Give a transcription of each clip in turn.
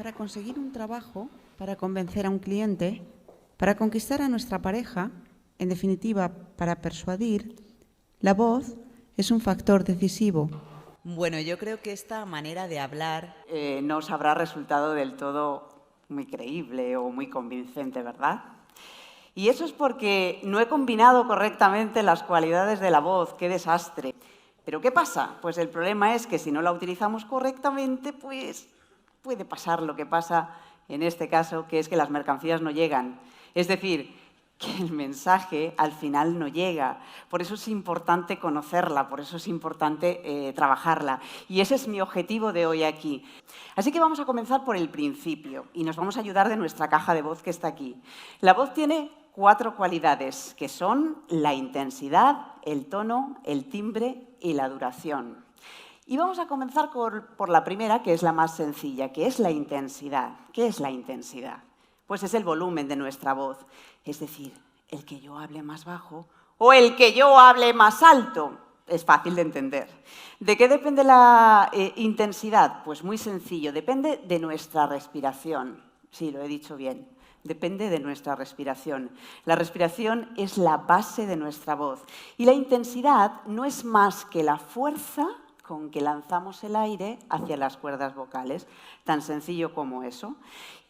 para conseguir un trabajo, para convencer a un cliente, para conquistar a nuestra pareja, en definitiva, para persuadir, la voz es un factor decisivo. Bueno, yo creo que esta manera de hablar no os habrá resultado del todo muy creíble o muy convincente, ¿verdad? Y eso es porque no he combinado correctamente las cualidades de la voz. ¡Qué desastre! ¿Pero qué pasa? Pues el problema es que si no la utilizamos correctamente, pues puede pasar lo que pasa en este caso, que es que las mercancías no llegan. Es decir, que el mensaje al final no llega. Por eso es importante conocerla, por eso es importante trabajarla. Y ese es mi objetivo de hoy aquí. Así que vamos a comenzar por el principio y nos vamos a ayudar de nuestra caja de voz que está aquí. La voz tiene 4 cualidades, que son la intensidad, el tono, el timbre y la duración. Y vamos a comenzar por la primera, que es la más sencilla, que es la intensidad. ¿Qué es la intensidad? Pues es el volumen de nuestra voz, es decir, el que yo hable más bajo o el que yo hable más alto. Es fácil de entender. ¿De qué depende la intensidad? Pues muy sencillo, depende de nuestra respiración. Sí, lo he dicho bien. Depende de nuestra respiración. La respiración es la base de nuestra voz. Y la intensidad no es más que la fuerza con que lanzamos el aire hacia las cuerdas vocales. Tan sencillo como eso.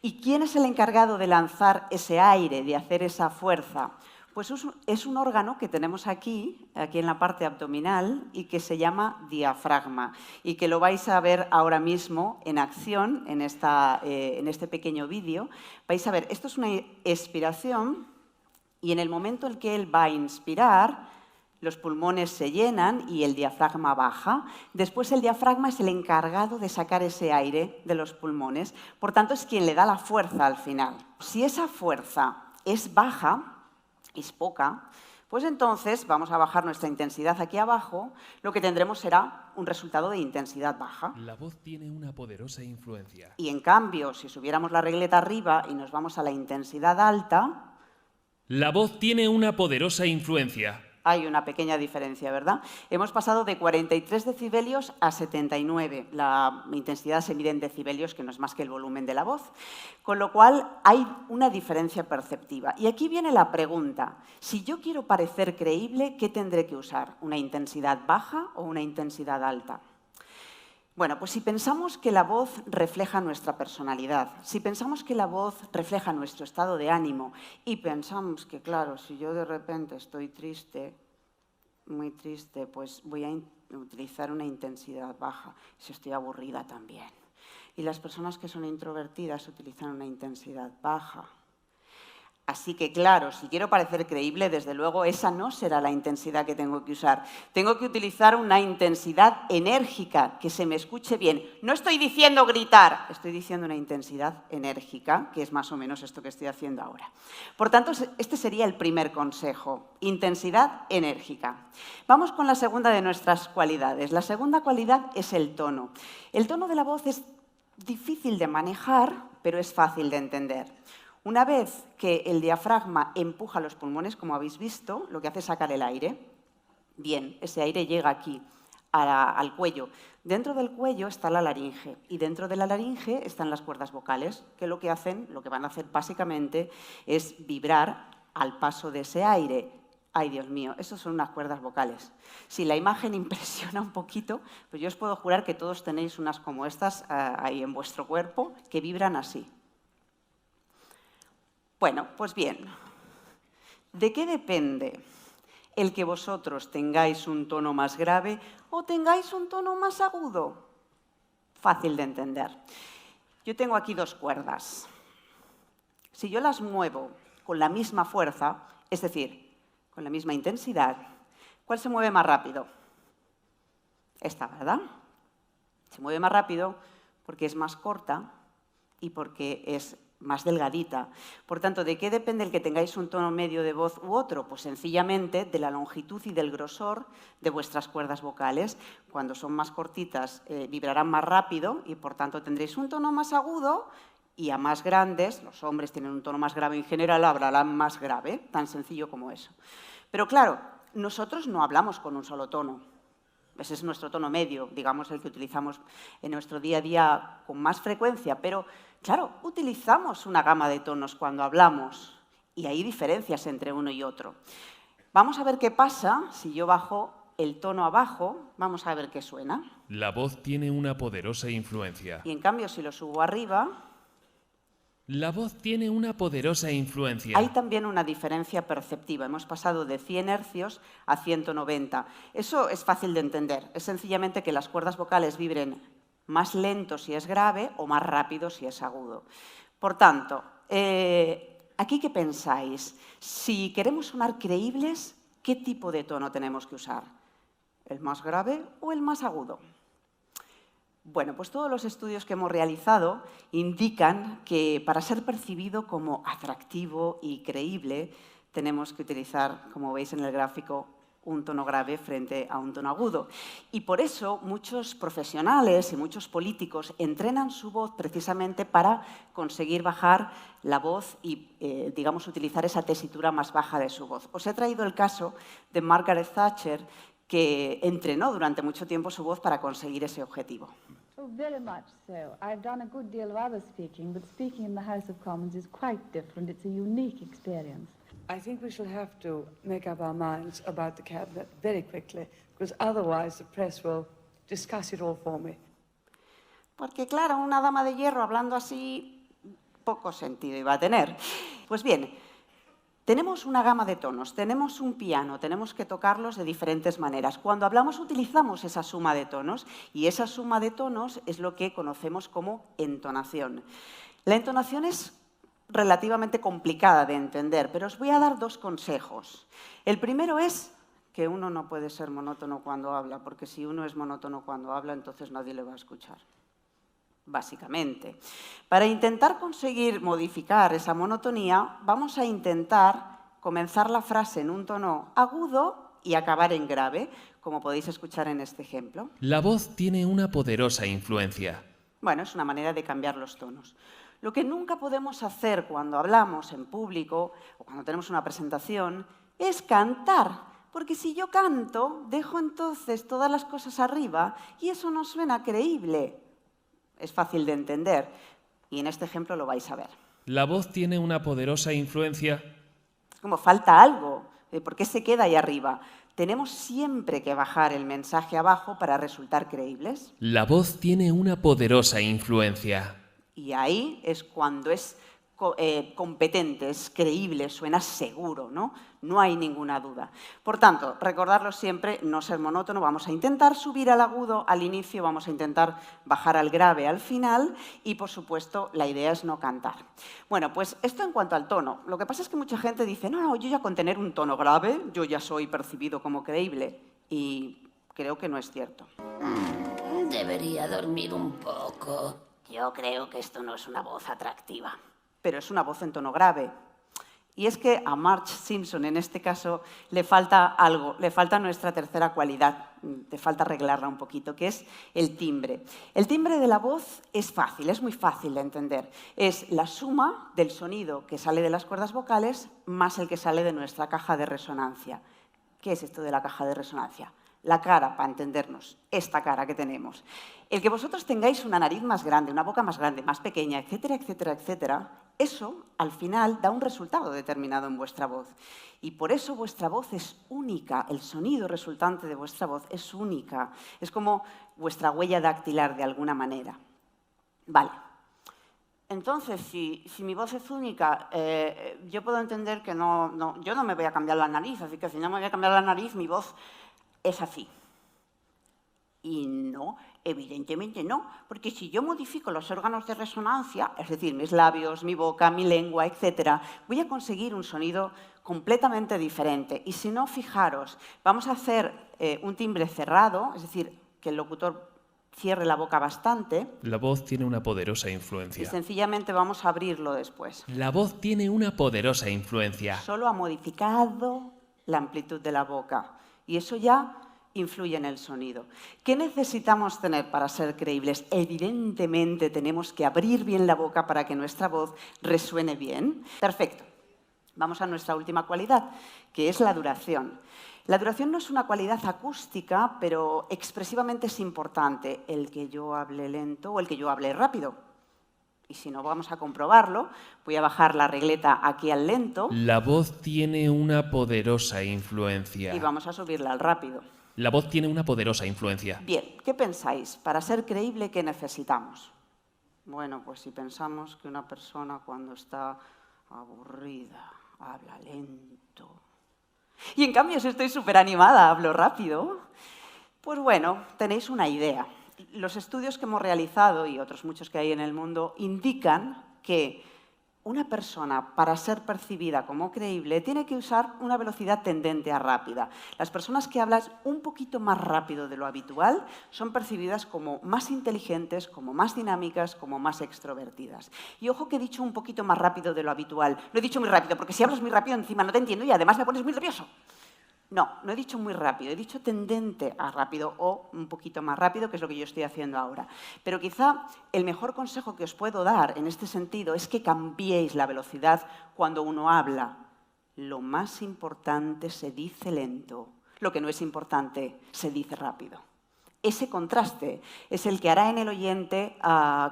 ¿Y quién es el encargado de lanzar ese aire, de hacer esa fuerza? Pues es un órgano que tenemos aquí en la parte abdominal y que se llama diafragma y que lo vais a ver ahora mismo en acción en este pequeño vídeo. Vais a ver, esto es una expiración y en el momento en que él va a inspirar, los pulmones se llenan y el diafragma baja. Después el diafragma es el encargado de sacar ese aire de los pulmones. Por tanto, es quien le da la fuerza al final. Si esa fuerza es baja, es poca, pues entonces vamos a bajar nuestra intensidad aquí abajo. Lo que tendremos será un resultado de intensidad baja. La voz tiene una poderosa influencia. Y en cambio, si subiéramos la regleta arriba y nos vamos a la intensidad alta... La voz tiene una poderosa influencia. Hay una pequeña diferencia, ¿verdad? Hemos pasado de 43 decibelios a 79. La intensidad se mide en decibelios, que no es más que el volumen de la voz. Con lo cual, hay una diferencia perceptiva. Y aquí viene la pregunta. Si yo quiero parecer creíble, ¿qué tendré que usar? ¿Una intensidad baja o una intensidad alta? Bueno, pues si pensamos que la voz refleja nuestra personalidad, si pensamos que la voz refleja nuestro estado de ánimo y pensamos que, claro, si yo de repente estoy triste, muy triste, pues voy a utilizar una intensidad baja. Si estoy aburrida también. Y las personas que son introvertidas utilizan una intensidad baja. Así que, claro, si quiero parecer creíble, desde luego, esa no será la intensidad que tengo que usar. Tengo que utilizar una intensidad enérgica, que se me escuche bien. No estoy diciendo gritar, estoy diciendo una intensidad enérgica, que es más o menos esto que estoy haciendo ahora. Por tanto, este sería el primer consejo, intensidad enérgica. Vamos con la segunda de nuestras cualidades. La segunda cualidad es el tono. El tono de la voz es difícil de manejar, pero es fácil de entender. Una vez que el diafragma empuja los pulmones, como habéis visto, lo que hace es sacar el aire. Bien, ese aire llega aquí, al cuello. Dentro del cuello está la laringe y dentro de la laringe están las cuerdas vocales, que lo que van a hacer básicamente es vibrar al paso de ese aire. Ay, Dios mío, esas son unas cuerdas vocales. Si la imagen impresiona un poquito, pues yo os puedo jurar que todos tenéis unas como estas ahí en vuestro cuerpo que vibran así. Bueno, pues bien, ¿de qué depende el que vosotros tengáis un tono más grave o tengáis un tono más agudo? Fácil de entender. Yo tengo aquí 2 cuerdas. Si yo las muevo con la misma fuerza, es decir, con la misma intensidad, ¿cuál se mueve más rápido? Esta, ¿verdad? Se mueve más rápido porque es más corta y porque es más delgadita. Por tanto, ¿de qué depende el que tengáis un tono medio de voz u otro? Pues sencillamente de la longitud y del grosor de vuestras cuerdas vocales. Cuando son más cortitas, vibrarán más rápido y, por tanto, tendréis un tono más agudo y a más grandes, los hombres tienen un tono más grave en general, hablarán más grave, tan sencillo como eso. Pero claro, nosotros no hablamos con un solo tono. Ese es nuestro tono medio, digamos el que utilizamos en nuestro día a día con más frecuencia, pero Claro, utilizamos una gama de tonos cuando hablamos y hay diferencias entre uno y otro. Vamos a ver qué pasa si yo bajo el tono abajo, vamos a ver qué suena. La voz tiene una poderosa influencia. Y en cambio, si lo subo arriba, La voz tiene una poderosa influencia. hay también una diferencia perceptiva. Hemos pasado de 100 hercios a 190. Eso es fácil de entender. Es sencillamente que las cuerdas vocales vibren más lento si es grave o más rápido si es agudo. Por tanto, ¿aquí qué pensáis? Si queremos sonar creíbles, ¿qué tipo de tono tenemos que usar? ¿El más grave o el más agudo? Bueno, pues todos los estudios que hemos realizado indican que para ser percibido como atractivo y creíble tenemos que utilizar, como veis en el gráfico, un tono grave frente a un tono agudo. Y por eso muchos profesionales y muchos políticos entrenan su voz precisamente para conseguir bajar la voz y, digamos, utilizar esa tesitura más baja de su voz. Os he traído el caso de Margaret Thatcher, que entrenó durante mucho tiempo su voz para conseguir ese objetivo. Oh, very much so. I've done a good deal of other speaking, but speaking in the House of Commons is quite different. It's a unique experience. I think we shall have to make up our minds about the cabinet very quickly, because otherwise the press will discuss it all for me. Porque claro, una dama de hierro hablando así, poco sentido iba a tener. Pues bien, tenemos una gama de tonos, tenemos un piano, tenemos que tocarlos de diferentes maneras. Cuando hablamos utilizamos esa suma de tonos y esa suma de tonos es lo que conocemos como entonación. La entonación es relativamente complicada de entender, pero os voy a dar dos consejos. El primero es que uno no puede ser monótono cuando habla, porque si uno es monótono cuando habla, entonces nadie le va a escuchar. Básicamente. Para intentar conseguir modificar esa monotonía, vamos a intentar comenzar la frase en un tono agudo y acabar en grave, como podéis escuchar en este ejemplo. La voz tiene una poderosa influencia. Bueno, es una manera de cambiar los tonos. Lo que nunca podemos hacer cuando hablamos en público o cuando tenemos una presentación es cantar, porque si yo canto, dejo entonces todas las cosas arriba y eso no suena creíble. Es fácil de entender y en este ejemplo lo vais a ver. La voz tiene una poderosa influencia. Como falta algo, ¿por qué se queda ahí arriba? Tenemos siempre que bajar el mensaje abajo para resultar creíbles. La voz tiene una poderosa influencia. Y ahí es cuando es competente, es creíble, suena seguro, ¿no? No hay ninguna duda. Por tanto, recordarlo siempre, no ser monótono, vamos a intentar subir al agudo al inicio, vamos a intentar bajar al grave al final y, por supuesto, la idea es no cantar. Bueno, pues esto en cuanto al tono. Lo que pasa es que mucha gente dice, no, yo ya con tener un tono grave, yo ya soy percibido como creíble. Y creo que no es cierto. Debería dormir un poco. Yo creo que esto no es una voz atractiva, pero es una voz en tono grave. Y es que a Marge Simpson, en este caso, le falta algo, le falta nuestra tercera cualidad, le falta arreglarla un poquito, que es el timbre. El timbre de la voz es fácil, es muy fácil de entender. Es la suma del sonido que sale de las cuerdas vocales más el que sale de nuestra caja de resonancia. ¿Qué es esto de la caja de resonancia? La cara, para entendernos, esta cara que tenemos. El que vosotros tengáis una nariz más grande, una boca más grande, más pequeña, etcétera, etcétera, etcétera, eso al final da un resultado determinado en vuestra voz. Y por eso vuestra voz es única, el sonido resultante de vuestra voz es única. Es como vuestra huella dactilar de alguna manera. Vale. Entonces, si mi voz es única, yo puedo entender que yo no me voy a cambiar la nariz, así que si no me voy a cambiar la nariz, mi voz es así. Y no, evidentemente no, porque si yo modifico los órganos de resonancia, es decir, mis labios, mi boca, mi lengua, etc., voy a conseguir un sonido completamente diferente. Y si no, fijaros, vamos a hacer un timbre cerrado, es decir, que el locutor cierre la boca bastante. La voz tiene una poderosa Y influencia. sencillamente vamos a abrirlo después. La voz tiene una poderosa influencia. Solo ha modificado la amplitud de la boca. Y eso ya influye en el sonido. ¿Qué necesitamos tener para ser creíbles? Evidentemente tenemos que abrir bien la boca para que nuestra voz resuene bien. Perfecto. Vamos a nuestra última cualidad, que es la duración. La duración no es una cualidad acústica, pero expresivamente es importante. El que yo hable lento o el que yo hable rápido. Y si no, vamos a comprobarlo. Voy a bajar la regleta aquí al lento La voz tiene una poderosa influencia. y vamos a subirla al rápido. La voz tiene una poderosa influencia. Bien, ¿qué pensáis? Para ser creíble, ¿qué necesitamos? Bueno, pues si pensamos que una persona cuando está aburrida habla lento. Y en cambio, si estoy súper animada, hablo rápido. Pues bueno, tenéis una idea. Los estudios que hemos realizado, y otros muchos que hay en el mundo, indican que una persona, para ser percibida como creíble, tiene que usar una velocidad tendente a rápida. Las personas que hablan un poquito más rápido de lo habitual son percibidas como más inteligentes, como más dinámicas, como más extrovertidas. Y ojo que he dicho un poquito más rápido de lo habitual. Lo he dicho muy rápido, porque si hablas muy rápido encima no te entiendo y además me pones muy nervioso. No, no he dicho muy rápido, he dicho tendente a rápido o un poquito más rápido, que es lo que yo estoy haciendo ahora. Pero quizá el mejor consejo que os puedo dar en este sentido es que cambiéis la velocidad cuando uno habla. Lo más importante se dice lento, lo que no es importante se dice rápido. Ese contraste es el que hará en el oyente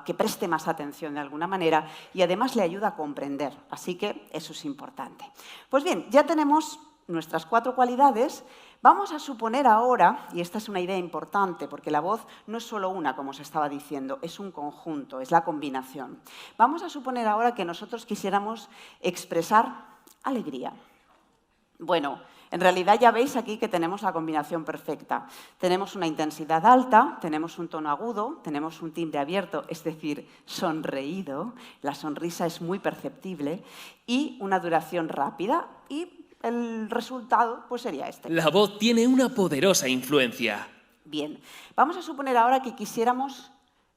que preste más atención de alguna manera y además le ayuda a comprender. Así que eso es importante. Pues bien, ya tenemos nuestras 4 cualidades. Vamos a suponer ahora, y esta es una idea importante, porque la voz no es solo una, como os estaba diciendo, es un conjunto, es la combinación. Vamos a suponer ahora que nosotros quisiéramos expresar alegría. Bueno, en realidad ya veis aquí que tenemos la combinación perfecta. Tenemos una intensidad alta, tenemos un tono agudo, tenemos un timbre abierto, es decir, sonreído, la sonrisa es muy perceptible, y una duración rápida y el resultado pues sería este. La voz tiene una poderosa influencia. Bien, vamos a suponer ahora que quisiéramos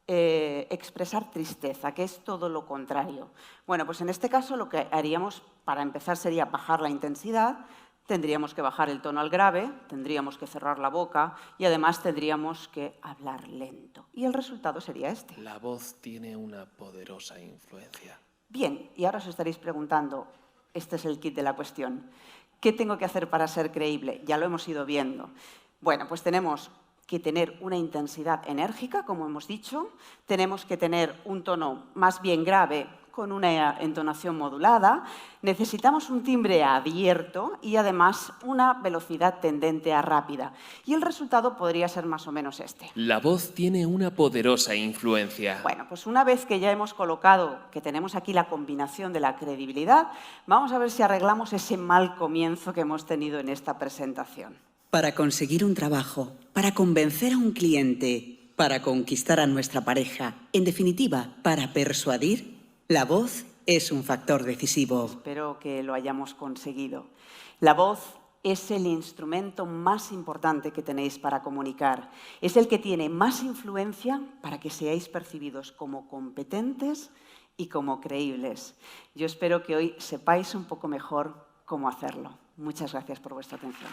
expresar tristeza, que es todo lo contrario. Bueno, pues en este caso lo que haríamos para empezar sería bajar la intensidad, tendríamos que bajar el tono al grave, tendríamos que cerrar la boca y además tendríamos que hablar lento. Y el resultado sería este. La voz tiene una poderosa influencia. Bien, y ahora os estaréis preguntando, este es el kit de la cuestión. ¿Qué tengo que hacer para ser creíble? Ya lo hemos ido viendo. Bueno, pues tenemos que tener una intensidad enérgica, como hemos dicho. Tenemos que tener un tono más bien grave con una entonación modulada. Necesitamos un timbre abierto y además una velocidad tendente a rápida. Y el resultado podría ser más o menos este. La voz tiene una poderosa influencia. Bueno, pues una vez que ya hemos colocado, que tenemos aquí la combinación de la credibilidad, vamos a ver si arreglamos ese mal comienzo que hemos tenido en esta presentación. Para conseguir un trabajo, para convencer a un cliente, para conquistar a nuestra pareja, en definitiva, para persuadir, la voz es un factor decisivo. Espero que lo hayamos conseguido. La voz es el instrumento más importante que tenéis para comunicar. Es el que tiene más influencia para que seáis percibidos como competentes y como creíbles. Yo espero que hoy sepáis un poco mejor cómo hacerlo. Muchas gracias por vuestra atención.